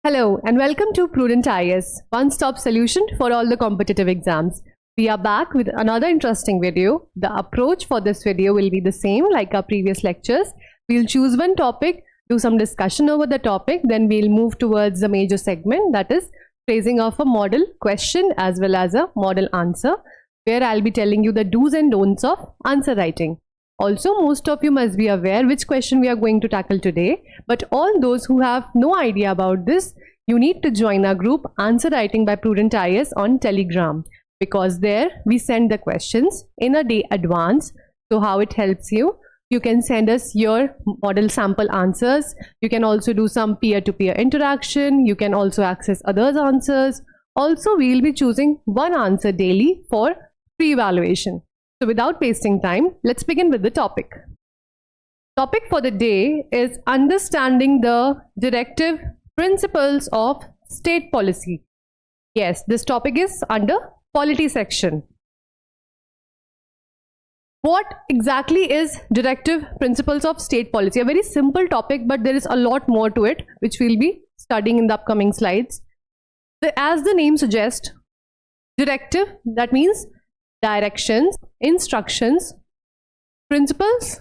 Hello and welcome to Prudent IS, one-stop solution for all the competitive exams. We are back with another interesting video. The approach for this video will be the same like our previous lectures. We'll choose one topic, do some discussion over the topic, then we'll move towards the major segment, that is phrasing of a model question as well as a model answer, where I'll be telling you the do's and don'ts of answer writing. Also, most of you must be aware which question we are going to tackle today, but all those who have no idea about this, you need to join our group Answer Writing by Prudent IS on Telegram, because there we send the questions in a day advance. So how it helps you? You can send us your model sample answers. You can also do some peer-to-peer interaction. You can also access others' answers. Also, we will be choosing one answer daily for pre-evaluation. So without wasting time, let's begin with the topic. Topic for the day is understanding the directive principles of state policy. Yes, this topic is under polity section. What exactly is directive principles of state policy? A very simple topic, but there is a lot more to it, which we'll be studying in the upcoming slides. As the name suggests, directive, that means directions, instructions. Principles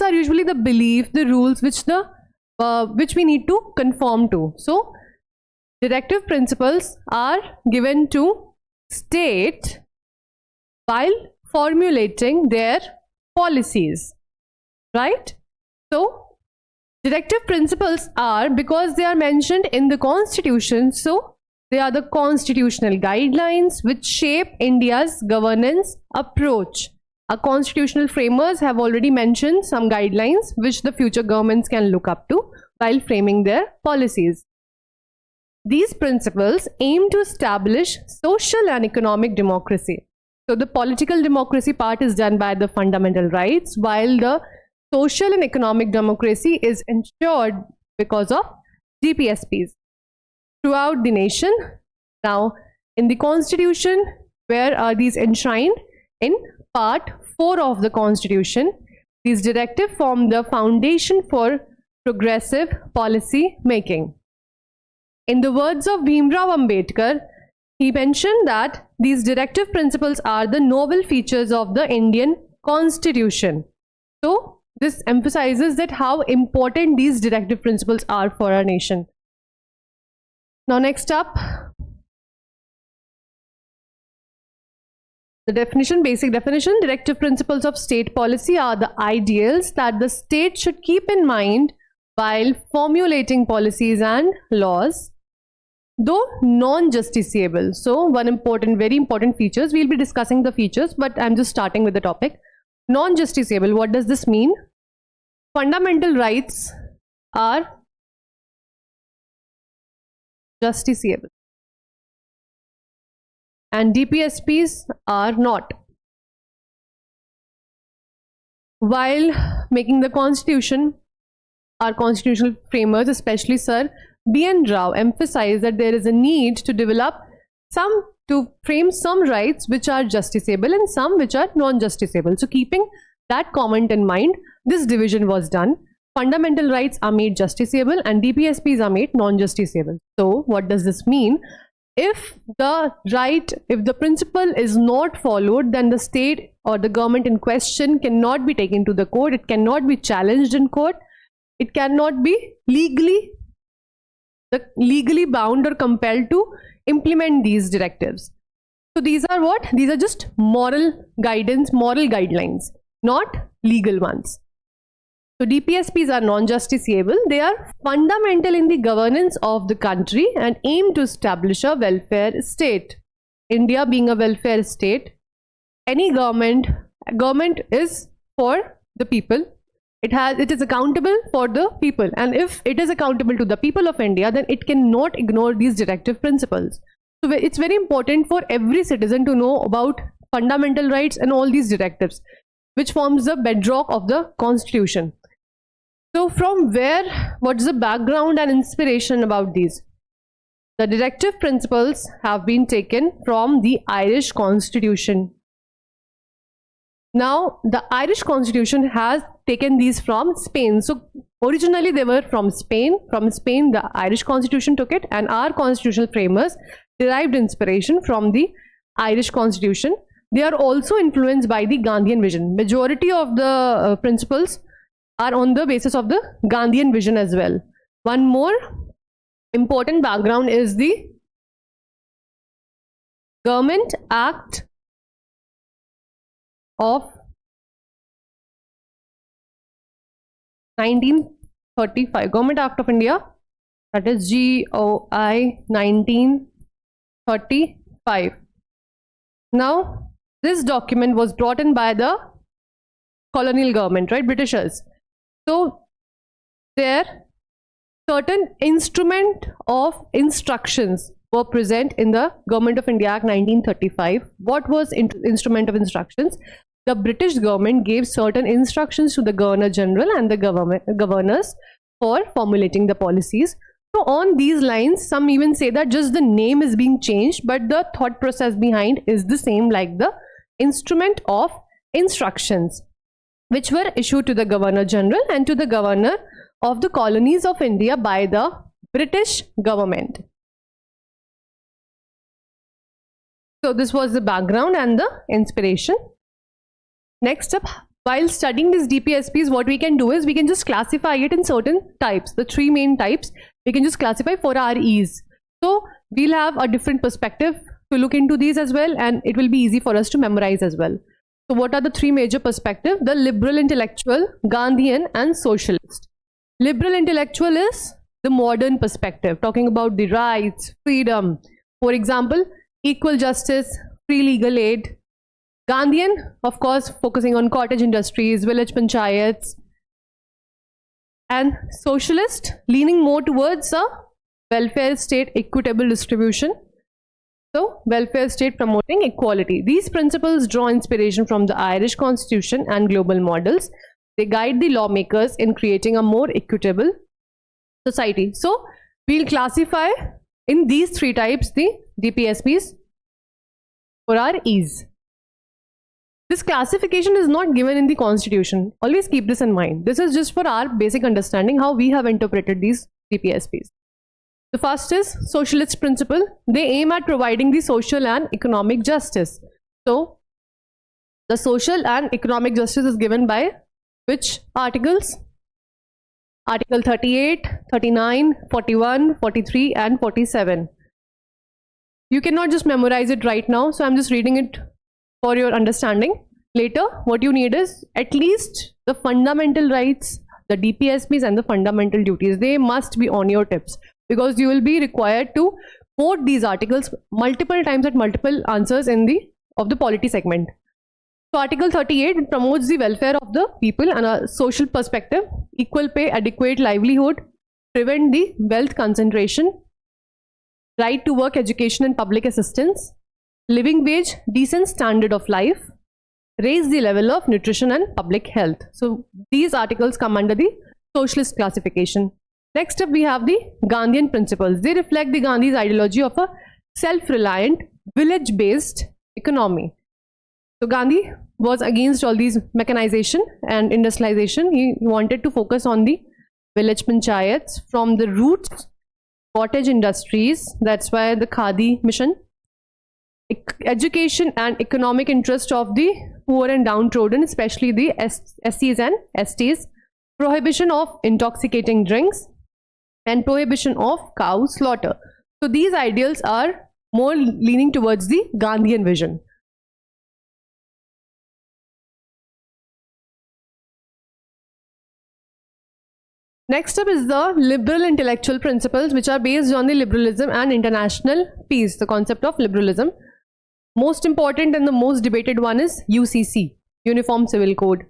are usually the belief, the rules which we need to conform to. So directive principles are given to state while formulating their policies, right? So directive principles are, because they are mentioned in the constitution, so they are the constitutional guidelines which shape India's governance approach. Our constitutional framers have already mentioned some guidelines which the future governments can look up to while framing their policies. These principles aim to establish social and economic democracy. So the political democracy part is done by the fundamental rights, while the social and economic democracy is ensured because of DPSPs throughout the nation. Now, in the constitution, where are these enshrined? In part 4 of the constitution, these directives form the foundation for progressive policy making. In the words of Bhimrao Ambedkar, he mentioned that these directive principles are the noble features of the Indian constitution. So this emphasizes that how important these directive principles are for our nation. Now next up, the definition, basic definition. Directive principles of state policy are the ideals that the state should keep in mind while formulating policies and laws, though non-justiciable. So one important, very important features, we'll be discussing the features, but I'm just starting with the topic. Non-justiciable, what does this mean? Fundamental rights are justiciable and DPSPs are not. While making the constitution, our constitutional framers, especially Sir B.N. Rao, emphasized that there is a need to frame some rights which are justiciable and some which are non-justiciable. So keeping that comment in mind, this division was done. Fundamental rights are made justiciable and DPSPs are made non-justiciable. So what does this mean? If the principle is not followed, then the state or the government in question cannot be taken to the court. It cannot be challenged in court. It cannot be legally bound or compelled to implement these directives. So these are what? These are just moral guidance, moral guidelines, not legal ones. So DPSPs are non-justiciable. They are fundamental in the governance of the country and aim to establish a welfare state. India being a welfare state, any government is for the people. It is accountable for the people, and if it is accountable to the people of India, then it cannot ignore these directive principles. So it's very important for every citizen to know about fundamental rights and all these directives, which forms the bedrock of the constitution. So from where, what's the background and inspiration about these? The directive principles have been taken from the Irish Constitution. Now, the Irish Constitution has taken these from Spain. So Originally, they were from Spain. From Spain, the Irish constitution took it, and our constitutional framers derived inspiration from the Irish constitution. They are also influenced by the Gandhian vision. Majority of the principles are on the basis of the Gandhian vision as well. One more important background is the Government Act of 1935, Government Act of India, that is GOI 1935. Now, this document was brought in by the colonial government, right, Britishers. So, there certain instrument of instructions were present in the Government of India Act 1935. What was instrument of instructions? The British government gave certain instructions to the Governor General and the governors for formulating the policies. So on these lines, some even say that just the name is being changed, but the thought process behind is the same, like the instrument of instructions, which were issued to the Governor General and to the Governor of the colonies of India by the British government. So this was the background and the inspiration. Next up, while studying these DPSPs, what we can do is we can just classify it in certain types. The three main types we can just classify for our ease. So we'll have a different perspective to look into these as well, and it will be easy for us to memorize as well. So what are the three major perspectives? The liberal intellectual, Gandhian, and socialist. Liberal intellectual is the modern perspective, talking about the rights, freedom. For example, equal justice, free legal aid. Gandhian, of course, focusing on cottage industries, village panchayats. And socialist, leaning more towards a welfare state, equitable distribution. So, welfare state promoting equality. These principles draw inspiration from the Irish constitution and global models. They guide the lawmakers in creating a more equitable society. So, we'll classify in these three types the DPSPs for our ease. This classification is not given in the constitution. Always keep this in mind. This is just for our basic understanding how we have interpreted these DPSPs. The first is socialist principle. They aim at providing the social and economic justice. So, the social and economic justice is given by which articles? Article 38, 39, 41, 43 and 47. You cannot just memorize it right now, so I'm just reading it for your understanding. Later, what you need is at least the fundamental rights, the DPSPs and the fundamental duties. They must be on your tips because you will be required to quote these articles multiple times at multiple answers in the polity segment. So Article 38 promotes the welfare of the people and a social perspective, equal pay, adequate livelihood, prevent the wealth concentration, right to work, education and public assistance, living wage, decent standard of life, raise the level of nutrition and public health. So these articles come under the socialist classification. Next up, we have the Gandhian principles. They reflect the Gandhi's ideology of a self-reliant, village-based economy. So Gandhi was against all these mechanization and industrialization. He wanted to focus on the village panchayats from the roots, cottage industries. That's why the Khadi mission. Education and economic interest of the poor and downtrodden, especially the SCs and STs. Prohibition of intoxicating drinks and prohibition of cow slaughter. So these ideals are more leaning towards the Gandhian vision. Next up is the liberal intellectual principles, which are based on the liberalism and international peace, the concept of liberalism. Most important and the most debated one is UCC, Uniform Civil Code.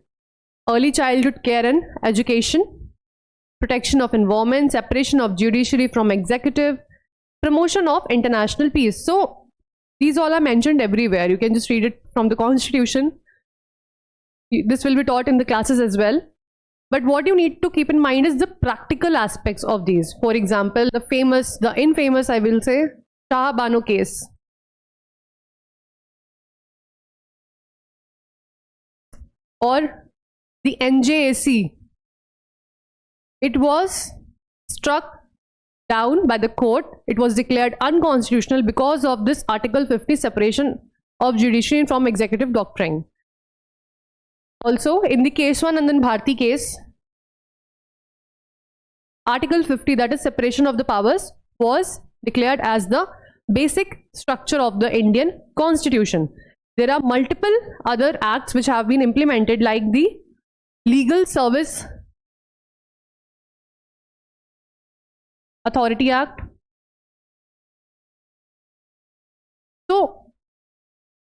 Early childhood care and education, protection of environment, separation of judiciary from executive, promotion of international peace. So these all are mentioned everywhere. You can just read it from the constitution. This will be taught in the classes as well. But what you need to keep in mind is the practical aspects of these. For example, the infamous, I will say, Shah Bano case. Or the NJAC, it was struck down by the court. It was declared unconstitutional because of this Article 50 separation of judiciary from executive doctrine. Also, in the Keswanandan Bharti case, Article 50, that is separation of the powers, was declared as the basic structure of the Indian Constitution. There are multiple other acts which have been implemented, like the Legal Service Authority Act. So,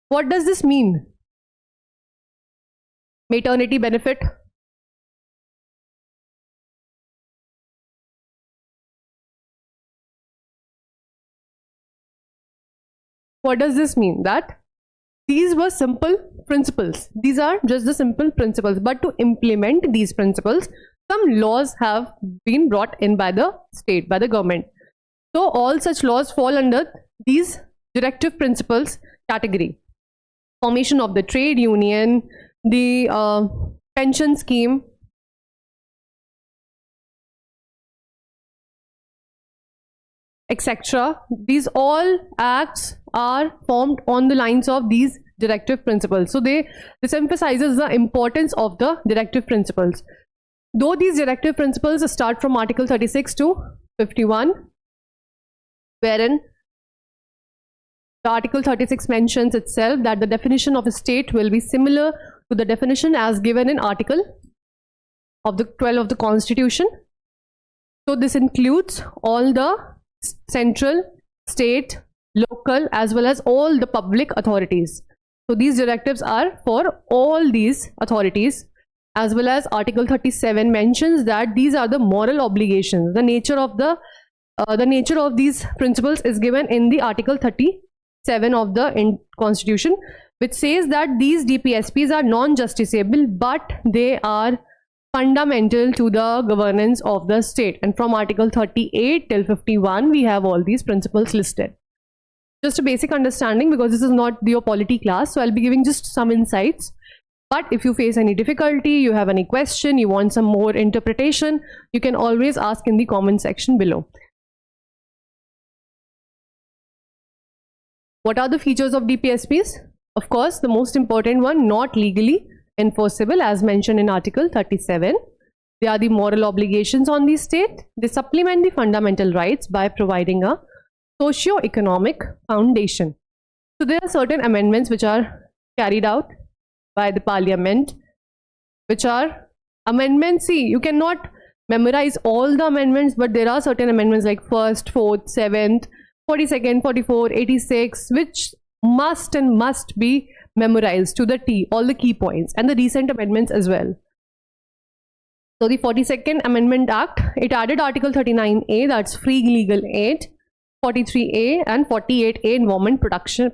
what does this mean? Maternity benefit. What does this mean? That these were simple principles. These are just the simple principles. But to implement these principles, some laws have been brought in by the state, by the government. So all such laws fall under these directive principles category. Formation of the trade union, the pension scheme, etc. These all acts are formed on the lines of these directive principles. So this emphasizes the importance of the directive principles. Though these directive principles start from Article 36 to 51, wherein the Article 36 mentions itself that the definition of a state will be similar to the definition as given in Article of the 12 of the Constitution. So this includes all the central, state, local, as well as all the public authorities. So these directives are for all these authorities, as well as Article 37 mentions that these are the moral obligations. The nature of these principles is given in the Article 37 of the Constitution, which says that these DPSPs are non-justiciable, but they are fundamental to the governance of the state. And from Article 38 till 51, we have all these principles listed. Just a basic understanding, because this is not your polity class, so I'll be giving just some insights. But if you face any difficulty, you have any question, you want some more interpretation, you can always ask in the comment section below. What are the features of DPSPs? Of course, the most important one, not legally enforceable, as mentioned in Article 37. They are the moral obligations on the state. They supplement the fundamental rights by providing a socio-economic foundation. So there are certain amendments which are carried out by the parliament, which are amendments. See, you cannot memorize all the amendments, but there are certain amendments like 1st, 4th, 7th, 42nd, 44, 86, which must be memorized to the T, all the key points, and the recent amendments as well. So the 42nd Amendment Act, it added Article 39A, that's free legal aid, 43A and 48A, environment protection.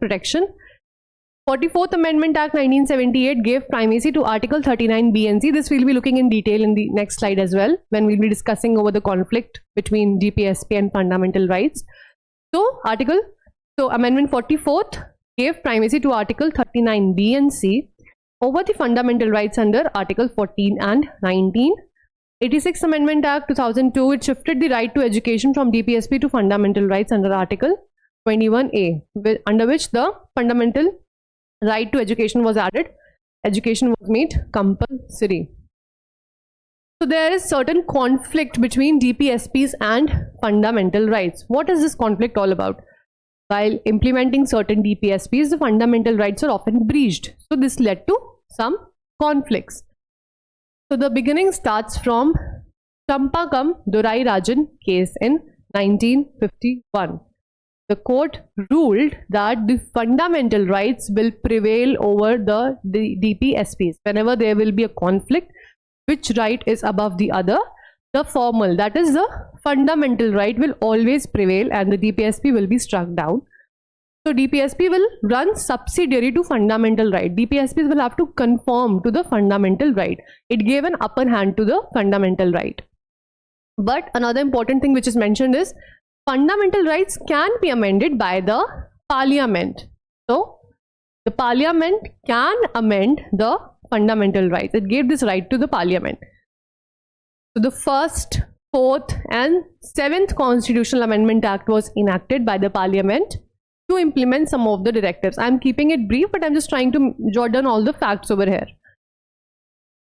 44th Amendment Act 1978 gave primacy to Article 39B and C. This we'll be looking in detail in the next slide as well, when we'll be discussing over the conflict between DPSP and fundamental rights. So Amendment 44th gave primacy to Article 39B and C over the fundamental rights under Article 14 and 19. 86th Amendment Act 2002, it shifted the right to education from DPSP to fundamental rights under Article 21A, under which the fundamental right to education was added. Education was made compulsory. So there is certain conflict between DPSPs and fundamental rights. What is this conflict all about? While implementing certain DPSPs, the fundamental rights are often breached. So this led to some conflicts. So the beginning starts from Champakam Durai Rajan case in 1951. The court ruled that the fundamental rights will prevail over the DPSPs. Whenever there will be a conflict, which right is above the other, the formal, that is the fundamental right, will always prevail and the DPSP will be struck down. So DPSP will run subsidiary to fundamental right. DPSPs will have to conform to the fundamental right. It gave an upper hand to the fundamental right. But another important thing which is mentioned is fundamental rights can be amended by the parliament. So the parliament can amend the fundamental rights. It gave this right to the parliament. So the first, fourth and seventh Constitutional Amendment Act was enacted by the Parliament to implement some of the directives. I'm keeping it brief, but I'm just trying to jot down all the facts over here.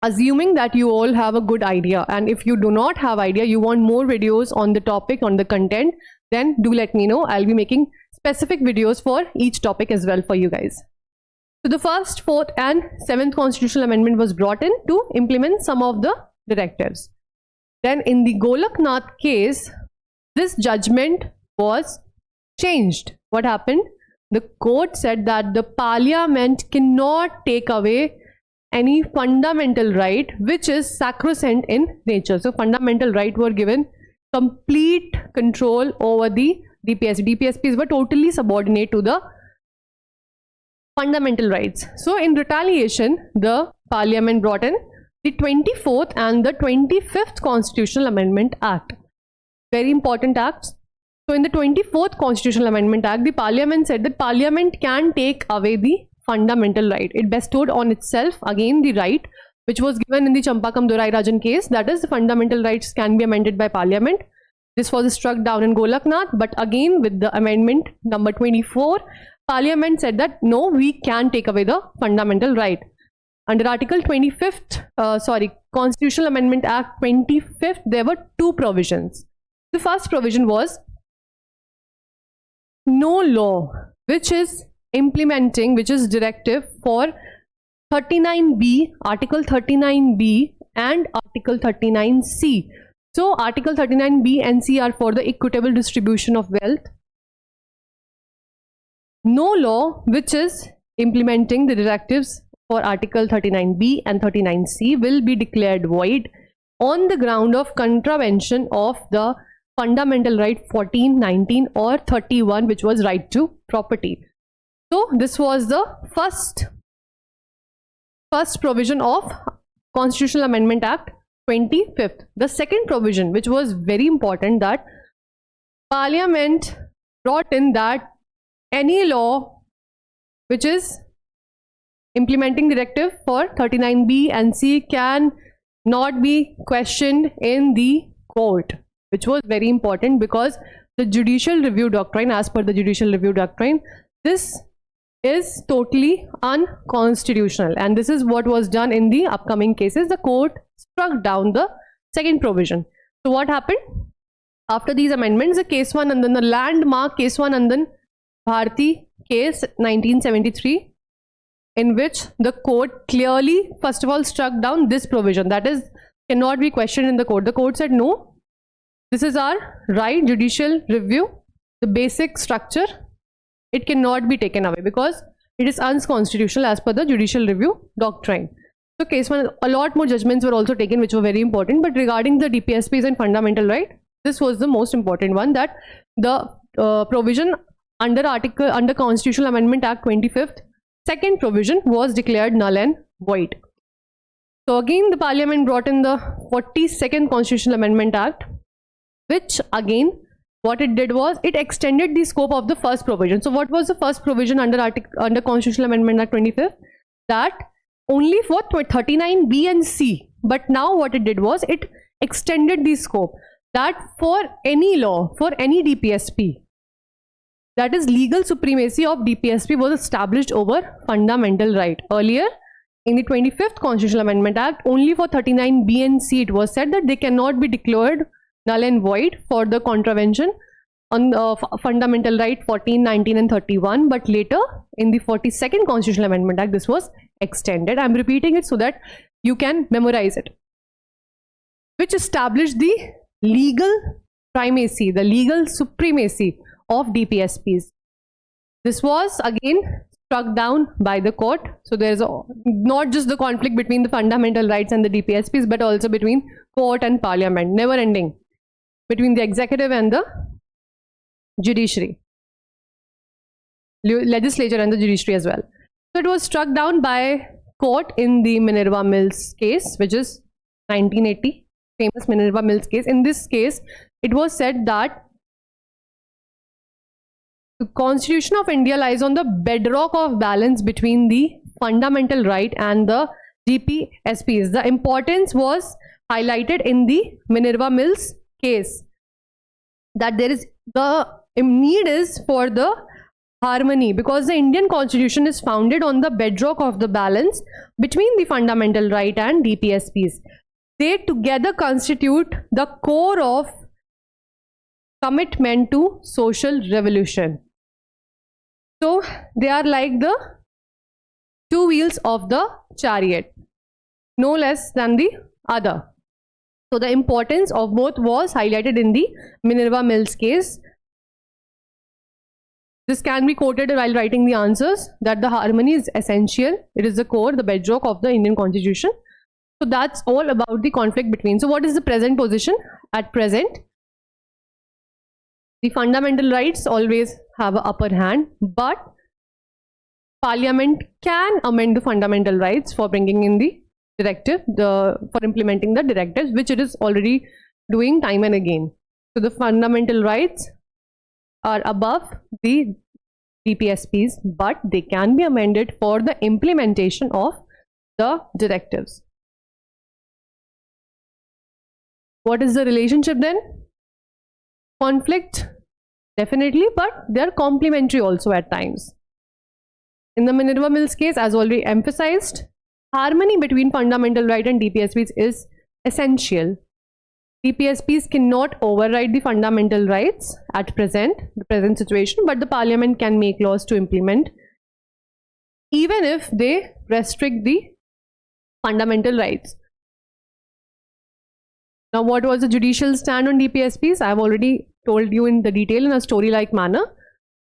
Assuming that you all have a good idea, and if you do not have idea, you want more videos on the topic, on the content, then do let me know. I'll be making specific videos for each topic as well for you guys. So the first, fourth and seventh Constitutional Amendment was brought in to implement some of the directives. Then in the Golaknath case, this judgment was changed. What happened? The court said that the Parliament cannot take away any fundamental right which is sacrosanct in nature. So fundamental right were given complete control over the DPSP. DPSPs were totally subordinate to the fundamental rights. So in retaliation, the Parliament brought in the 24th and the 25th Constitutional Amendment Act. Very important acts. So in the 24th Constitutional Amendment Act, the Parliament said that Parliament can take away the fundamental right. It bestowed on itself again the right which was given in the Champakam Dorai Rajan case, that is the fundamental rights can be amended by Parliament. This was struck down in Golaknath, but again with the amendment number 24, Parliament said that no, we can take away the fundamental right. Under Article 25th, Constitutional Amendment Act 25th, there were two provisions. The first provision was no law which is implementing, which is directive for 39B, Article 39B and Article 39C. So Article 39B and C are for the equitable distribution of wealth. No law which is implementing the directives for Article 39B and 39C will be declared void on the ground of contravention of the fundamental right 14, 19 or 31, which was right to property. So this was the first provision of Constitutional Amendment Act 25th. The second provision, which was very important, that Parliament brought in that any law which is implementing directive for 39B and C can not be questioned in the court, which was very important because the judicial review doctrine, as per the judicial review doctrine, this is totally unconstitutional, and this is what was done in the upcoming cases. The court struck down the second provision. So what happened after these amendments? The Keswanandan, the landmark Keswanandan Bharti case 1973, in which the court clearly first of all struck down this provision, that is cannot be questioned in the court. The court said no, this is our right, judicial review, the basic structure, it cannot be taken away because it is unconstitutional as per the judicial review doctrine. So case one, a lot more judgments were also taken which were very important, but regarding the DPSPs and fundamental right, this was the most important one, that the provision under Constitutional Amendment Act 25th, second provision was declared null and void. So again the Parliament brought in the 42nd Constitutional Amendment Act, which again what it did was it extended the scope of the first provision. So what was the first provision under Constitutional Amendment Act 25th? That only for 39B and C, but now what it did was it extended the scope, that for any law, for any DPSP, that is legal supremacy of DPSP was established over fundamental right. Earlier in the 25th Constitutional Amendment Act, only for 39B and C it was said that they cannot be declared null and void for the contravention on fundamental right 14, 19 and 31, but later in the 42nd Constitutional Amendment Act this was extended. I'm repeating it so that you can memorize it, which established the legal primacy, the legal supremacy of DPSPs. This was again struck down by the court. So there is not just the conflict between the fundamental rights and the DPSPs, but also between court and Parliament, never ending, between the executive and the judiciary, legislature and the judiciary as well. So it was struck down by court in the Minerva Mills case, which is 1980, famous Minerva Mills case. In this case, it was said that the Constitution of India lies on the bedrock of balance between the fundamental right and the DPSPs. The importance was highlighted in the Minerva Mills case, that there is the need is for the harmony, because the Indian Constitution is founded on the bedrock of the balance between the fundamental right and DPSPs. They together constitute the core of commitment to social revolution. So they are like the two wheels of the chariot, no less than the other. So the importance of both was highlighted in the Minerva Mills case. This can be quoted while writing the answers, that the harmony is essential. It is the core, the bedrock of the Indian Constitution. So that's all about the conflict between. So what is the present position? At present, the fundamental rights always have an upper hand, but Parliament can amend the fundamental rights for bringing in the directive, for implementing the directives, which it is already doing time and again. So the fundamental rights are above the DPSPs, but they can be amended for the implementation of the directives. What is the relationship then? Conflict, definitely, but they are complementary also at times. In the Minerva Mills case, as already emphasized, harmony between fundamental right and DPSPs is essential. DPSPs cannot override the fundamental rights at the present situation, but the Parliament can make laws to implement, even if they restrict the fundamental rights. Now, what was the judicial stand on DPSPs? I have already told you in the detail in a story-like manner.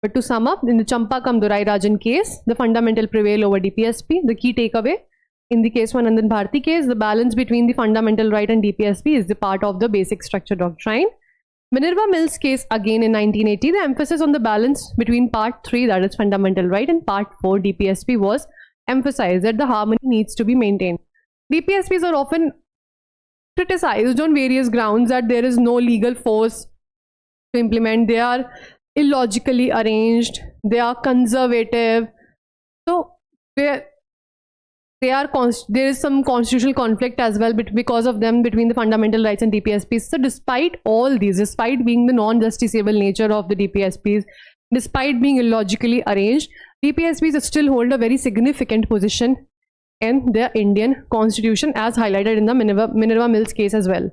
But to sum up, in the Champakam Durai Rajan case, the fundamental prevail over DPSP. The key takeaway in the case one Nandan Bharti case, the balance between the fundamental right and DPSP is the part of the basic structure doctrine. Minerva Mills case again in 1980, the emphasis on the balance between part 3, that is fundamental right, and part 4, DPSP, was emphasized, that the harmony needs to be maintained. DPSPs are often criticized on various grounds, that there is no legal force to implement, they are illogically arranged, they are conservative. So there is some constitutional conflict as well because of them between the fundamental rights and DPSPs. So despite all these, despite being the non-justiciable nature of the DPSPs, despite being illogically arranged, DPSPs still hold a very significant position in the Indian Constitution, as highlighted in the Minerva Mills case as well.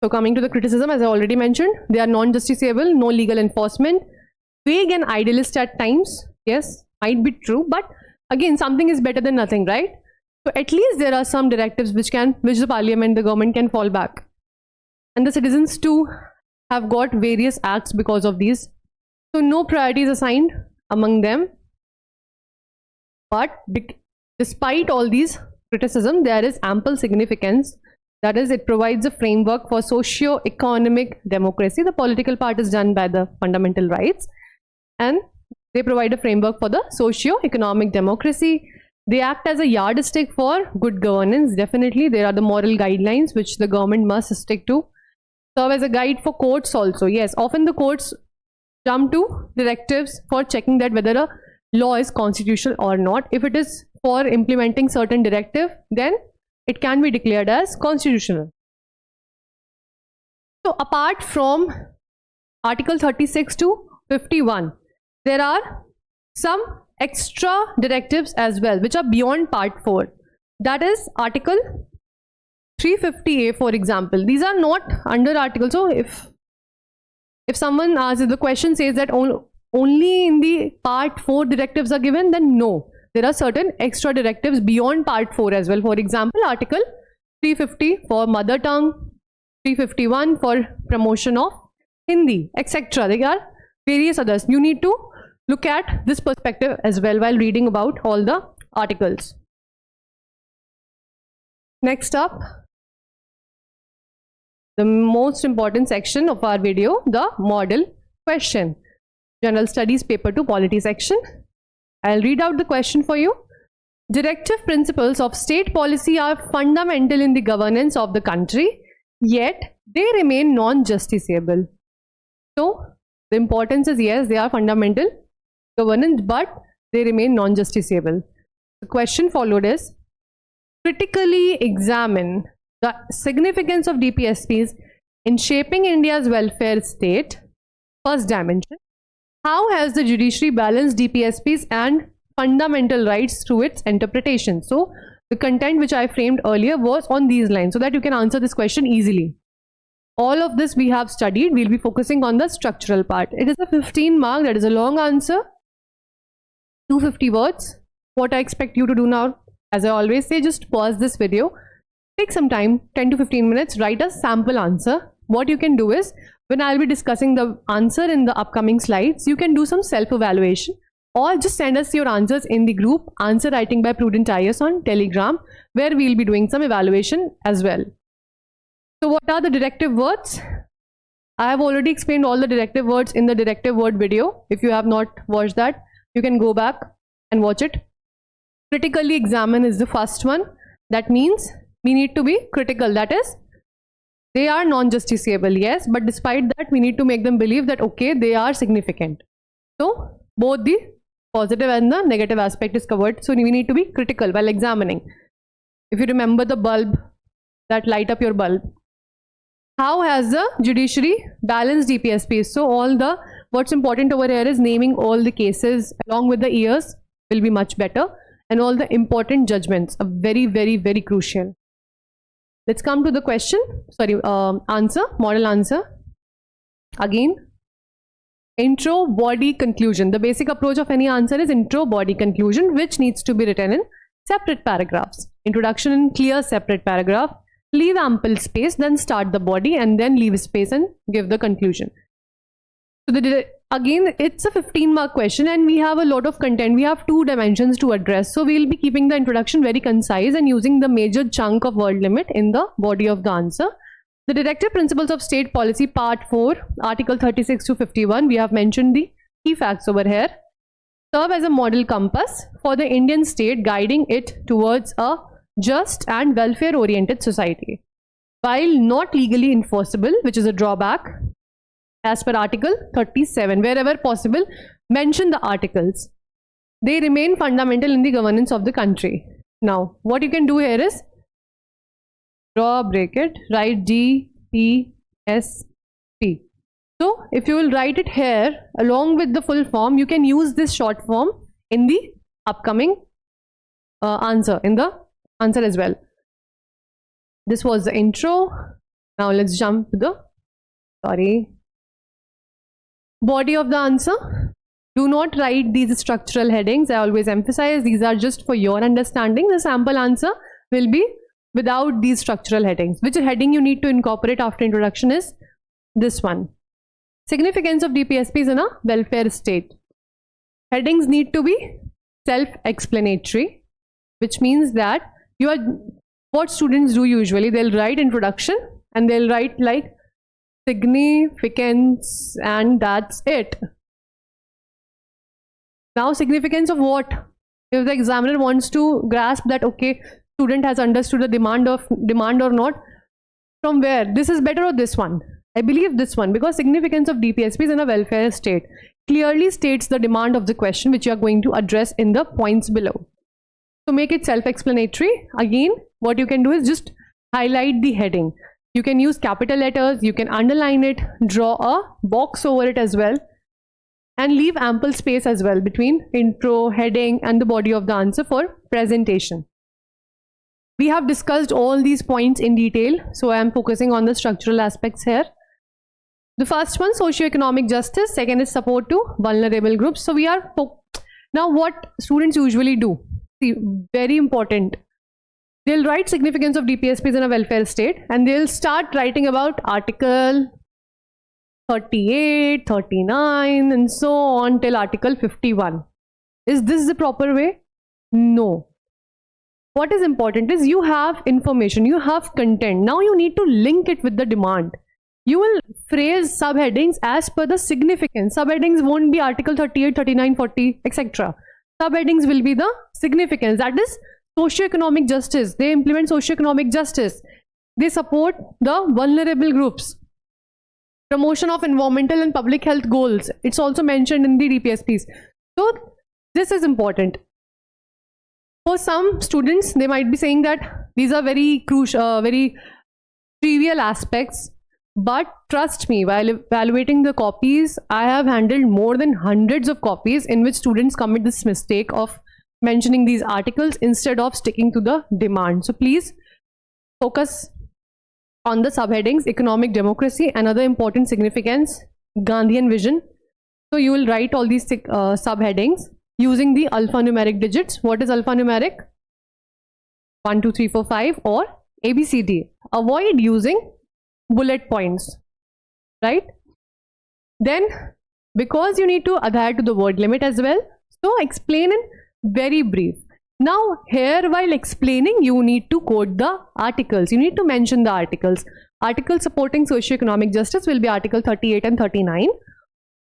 So coming to the criticism, as I already mentioned, they are non-justiciable, no legal enforcement, vague and idealist at times. Yes, might be true, but again, something is better than nothing, right? So at least there are some directives which the Parliament, the government can fall back. And the citizens too have got various acts because of these. So no priorities assigned among them. But despite all these criticism, there is ample significance. That is, it provides a framework for socio-economic democracy. The political part is done by the fundamental rights, and they provide a framework for the socio-economic democracy. They act as a yardstick for good governance. Definitely, there are the moral guidelines which the government must stick to. Serve as a guide for courts also. Yes, often the courts jump to directives for checking that whether a law is constitutional or not. If it is for implementing certain directive, then it can be declared as constitutional. So apart from Article 36 to 51, there are some extra directives as well, which are beyond Part 4. That is Article 350A, for example. These are not under Article. So if someone asks, if the question says that only in the Part 4 directives are given, then no. There are certain extra directives beyond Part 4 as well. For example, Article 350 for mother tongue, 351 for promotion of Hindi, etc. There are various others. You need to look at this perspective as well while reading about all the articles. Next up, the most important section of our video, the model question. General Studies Paper 2 Polity section. I'll read out the question for you. Directive principles of state policy are fundamental in the governance of the country, yet they remain non-justiciable. So the importance is, yes, they are fundamental governance, but they remain non-justiciable. The question followed is, critically examine the significance of DPSPs in shaping India's welfare state. First dimension, how has the judiciary balanced DPSPs and fundamental rights through its interpretation? So the content which I framed earlier was on these lines so that you can answer this question easily. All of this we have studied. We'll be focusing on the structural part. It is a 15 mark, that is a long answer, 250 words. What I expect you to do now, as I always say, just pause this video, take some time, 10 to 15 minutes, write a sample answer. What you can do is, when I'll be discussing the answer in the upcoming slides, you can do some self-evaluation or just send us your answers in the group Answer Writing by Prudent IAS on Telegram, where we'll be doing some evaluation as well. So what are the directive words? I have already explained all the directive words in the directive word video. If you have not watched that, you can go back and watch it. Critically examine is the first one. That means we need to be critical. That is, they are non-justiciable, yes, but despite that, we need to make them believe that, okay, they are significant. So both the positive and the negative aspect is covered. So we need to be critical while examining. If you remember the bulb, that light up your bulb. How has the judiciary balanced DPSPs? So all the, what's important over here is naming all the cases along with the years will be much better, and all the important judgments are very, very, very crucial. Let's come to the question, answer, model answer. Again, intro, body, conclusion. The basic approach of any answer is intro, body, conclusion, which needs to be written in separate paragraphs. Introduction in clear separate paragraph, leave ample space, then start the body, and then leave space and give the conclusion. So again, it's a 15 mark question and we have a lot of content. We have 2 dimensions to address. So we'll be keeping the introduction very concise and using the major chunk of word limit in the body of the answer. The Directive Principles of State Policy Part 4, Article 36 to 51, we have mentioned the key facts over here. Serve as a model compass for the Indian state, guiding it towards a just and welfare-oriented society. While not legally enforceable, which is a drawback, as per Article 37, wherever possible, mention the articles. They remain fundamental in the governance of the country. Now, what you can do here is draw, break it, write DPSP. So, if you will write it here along with the full form, you can use this short form in the upcoming answer, in the answer as well. This was the intro. Now, let's jump to the, body of the answer. Do not write these structural headings. I always emphasize these are just for your understanding. The sample answer will be without these structural headings. Which heading you need to incorporate after introduction is this one. Significance of DPSPs in a welfare state. Headings need to be self-explanatory, which means that you are, what students do usually, they'll write introduction and they'll write like significance and that's it. Now, significance of what? If the examiner wants to grasp that, okay, student has understood the demand or not, from where? This is better or this one? I believe this one, because significance of DPSPs in a welfare state clearly states the demand of the question which you are going to address in the points below. So make it self-explanatory. Again, what you can do is just highlight the heading. You can use capital letters, you can underline it, draw a box over it as well, and leave ample space as well between intro, heading, and the body of the answer for presentation. We have discussed all these points in detail, so I am focusing on the structural aspects here. The first one, socio-economic justice. Second is support to vulnerable groups. So we are now what students usually do. See, very important. They'll write significance of DPSPs in a welfare state and they'll start writing about Article 38, 39 and so on till Article 51. Is this the proper way? No. What is important is you have information, you have content. Now you need to link it with the demand. You will phrase subheadings as per the significance. Subheadings won't be Article 38, 39, 40, etc. Subheadings will be the significance. That is socio-economic justice. They implement socio-economic justice. They support the vulnerable groups. Promotion of environmental and public health goals. It's also mentioned in the DPSPs. So this is important. For some students, they might be saying that these are very crucial, very trivial aspects. But trust me, while evaluating the copies, I have handled more than hundreds of copies in which students commit this mistake of mentioning these articles instead of sticking to the demand. So please focus on the subheadings: economic democracy, another important significance, Gandhian vision. So you will write all these subheadings using the alphanumeric digits. What is alphanumeric? 1, 2, 3, 4, 5 or ABCD. Avoid using bullet points, right? Then, because you need to adhere to the word limit as well, so explain in very brief. Now here, while explaining, you need to quote the articles. You need to mention the articles. Articles supporting socio-economic justice will be Article 38 and 39,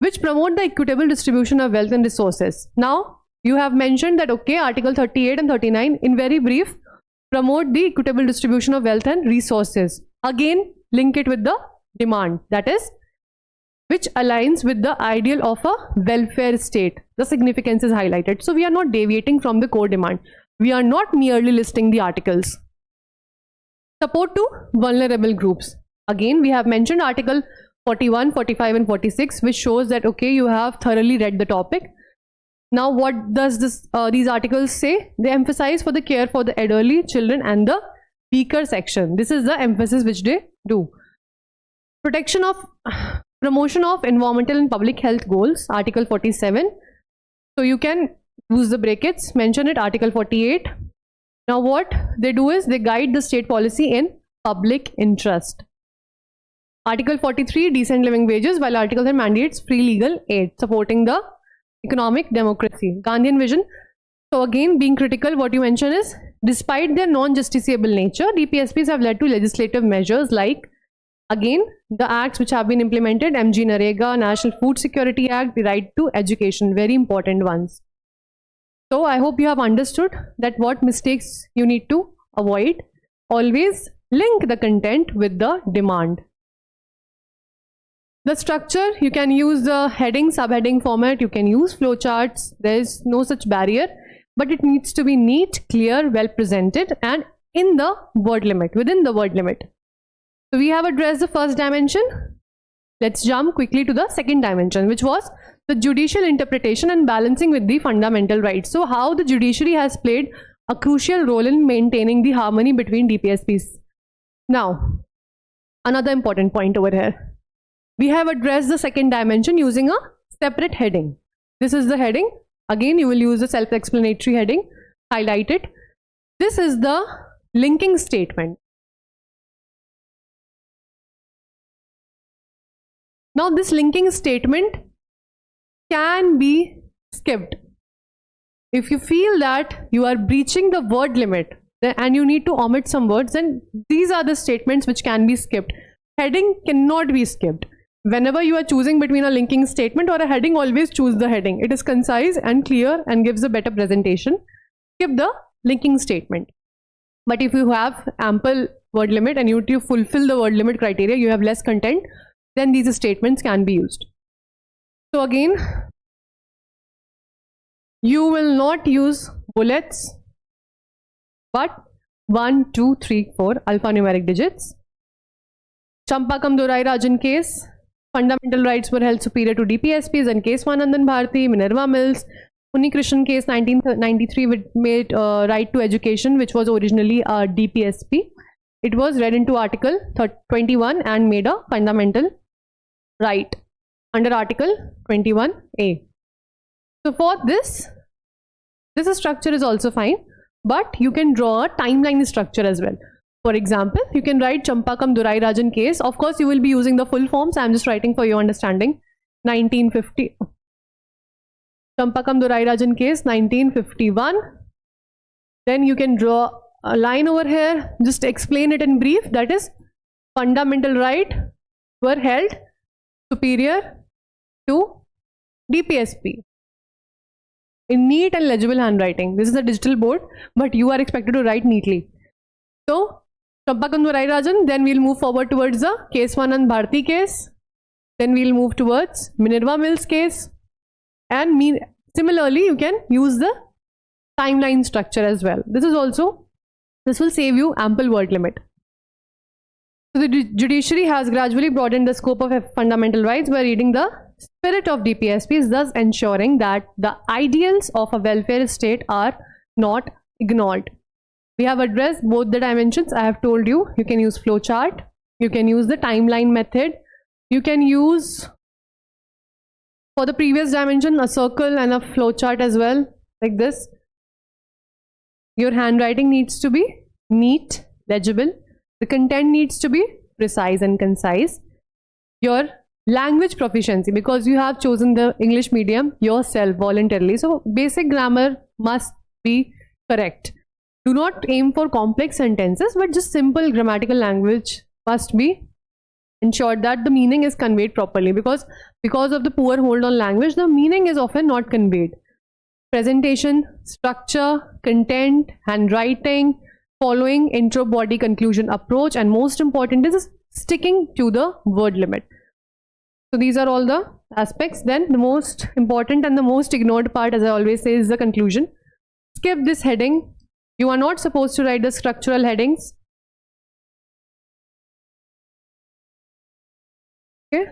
which promote the equitable distribution of wealth and resources. Now you have mentioned that, okay, Article 38 and 39 in very brief promote the equitable distribution of wealth and resources. Again, link it with the demand, that is, which aligns with the ideal of a welfare state. The significance is highlighted. So we are not deviating from the core demand. We are not merely listing the articles. Support to vulnerable groups. Again, we have mentioned Article 41, 45 and 46, which shows that, okay, you have thoroughly read the topic. Now what does these articles say? They emphasize for the care for the elderly, children and the weaker section. This is the emphasis which they do. Promotion of environmental and public health goals, Article 47. So you can use the brackets, mention it, Article 48. Now what they do is they guide the state policy in public interest. Article 43, decent living wages, while Article 10 mandates free legal aid, supporting the economic democracy. Gandhian vision. So again, being critical, what you mention is, despite their non-justiciable nature, DPSPs have led to legislative measures like, again, the acts which have been implemented, MG Narega, National Food Security Act, the right to education, very important ones. So I hope you have understood that what mistakes you need to avoid. Always link the content with the demand. The structure, you can use the heading, subheading format, you can use flowcharts, there is no such barrier, but it needs to be neat, clear, well presented and in the word limit, within the word limit. So we have addressed the first dimension. Let's jump quickly to the second dimension, which was the judicial interpretation and balancing with the fundamental rights. So how the judiciary has played a crucial role in maintaining the harmony between DPSPs. Now, another important point over here. We have addressed the second dimension using a separate heading. This is the heading. Again, you will use the self-explanatory heading, highlight it. This is the linking statement. Now, this linking statement can be skipped. If you feel that you are breaching the word limit and you need to omit some words, then these are the statements which can be skipped. Heading cannot be skipped. Whenever you are choosing between a linking statement or a heading, always choose the heading. It is concise and clear and gives a better presentation. Skip the linking statement. But if you have ample word limit and you need to fulfill the word limit criteria, you have less content, then these statements can be used. So again, you will not use bullets, but 1, 2, 3, 4 alphanumeric digits. Champakam Dorai Rajan case, fundamental rights were held superior to DPSPs, and case Swanandan Bharti, Minerva Mills, Unnikrishnan case 1993 which made right to education, which was originally a DPSP. It was read into Article 21 and made a fundamental right under Article 21A. So for this structure is also fine, but you can draw a timeline structure as well. For example, you can write Champakam Dorai Rajan case. Of course, you will be using the full forms. I am just writing for your understanding. 1950. Champakam Dorai Rajan case, 1951. Then you can draw a line over here. Just explain it in brief. That is, fundamental right were held superior to DPSP. In neat and legible handwriting. This is a digital board, but you are expected to write neatly. So, Champakam Dorai Rajan, then we'll move forward towards the case Swanandan Bharti case. Then we'll move towards Minerva Mills case. And similarly, you can use the timeline structure as well. This will save you ample word limit. So the judiciary has gradually broadened the scope of fundamental rights by reading the spirit of DPSPs, thus ensuring that the ideals of a welfare state are not ignored. We have addressed both the dimensions. I have told you, you can use flowchart, you can use the timeline method, you can use, for the previous dimension, a circle and a flowchart as well, like this. Your handwriting needs to be neat, legible. The content needs to be precise and concise. Your language proficiency, because you have chosen the English medium yourself voluntarily, so basic grammar must be correct. Do not aim for complex sentences, but just simple grammatical language must be ensured that the meaning is conveyed properly, because of the poor hold on language, the meaning is often not conveyed. Presentation, structure, content, handwriting, following intro, body, conclusion approach, and most important is sticking to the word limit. So these are all the aspects. Then the most important and the most ignored part, as I always say, is the conclusion. Skip this heading. You are not supposed to write the structural headings. Okay.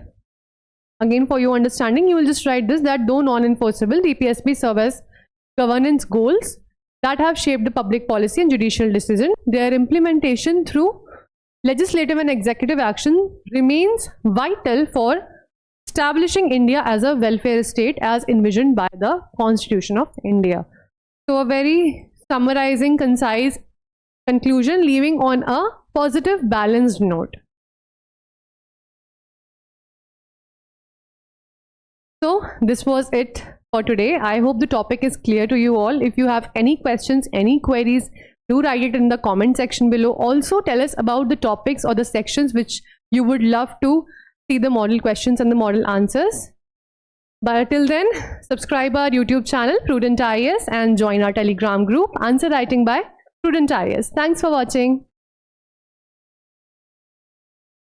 Again, for your understanding, you will just write this, that though non-enforceable, DPSP serve as governance goals that have shaped the public policy and judicial decision. Their implementation through legislative and executive action remains vital for establishing India as a welfare state as envisioned by the Constitution of India. So a very summarizing, concise conclusion, leaving on a positive, balanced note. So this was it for today. I hope the topic is clear to you all. If you have any questions, any queries, do write it in the comment section below. Also tell us about the topics or the sections which you would love to see the model questions and the model answers. But till then, subscribe our YouTube channel Prudent IAS and join our Telegram group Answer Writing by Prudent IAS. Thanks for watching.